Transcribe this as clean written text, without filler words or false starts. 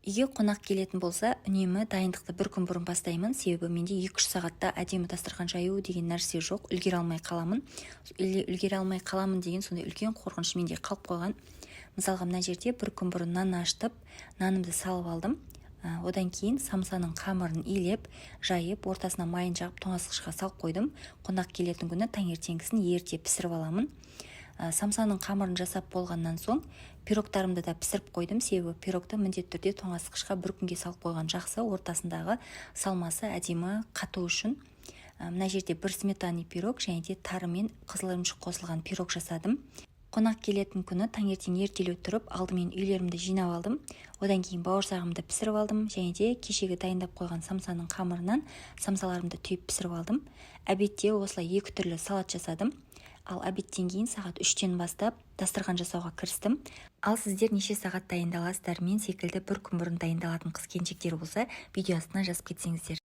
Үйге қонақ келетін болса, үнемі дайындықты бір күн бұрын бастаймын, себебі менде 2-3 сағатта әдемі дастархан жаю деген нәрсе жоқ, үлгере алмай қаламын деген сондай үлкен қорқыныш менде қалып қойған. Мысалға мына жерде бір күн бұрын нан ашытып, нанымды салып алдым. Одан кейін самсаның қамырын илеп, жайып, ортасына майын жағып тоңазытқышқа салып қойдым. Қонақ келетін күні таңертеңгісін ерте пісіріп аламын. Самсаның қамырын жасап болғаннан соң пирогтарымды да пісіріп қойдым, себебі пирогты міндетті түрде тоңазытқышқа бір күнге салып қойған жақсы, ортасындағы салмасы әдемі қату үшін. Мына жерде бір сметанный пирог және де тары мен қызыл ірімшік қосылған пирог жасадым. Қонақ келетін күні таңертең ертелеу тұрып, алдымен үйлерімді жинап алдым. Одан кейін бауырсағымды пісіріп алдым және де кешегі дайындап қойған самсаның қамырынан самсаларымды түйіп пісіріп алдым. Обедте осылай 2 түрлі салат жасадым. Ал обедтен кейін сағат 3-тен бастап дастархан жасауға кірістім. Ал сіздер неше сағат дайындаласыздар? Мен секілді бір күн бұрын дайындалатын қыз-келіншектер болса, видео астына жазып кетсеңіздер.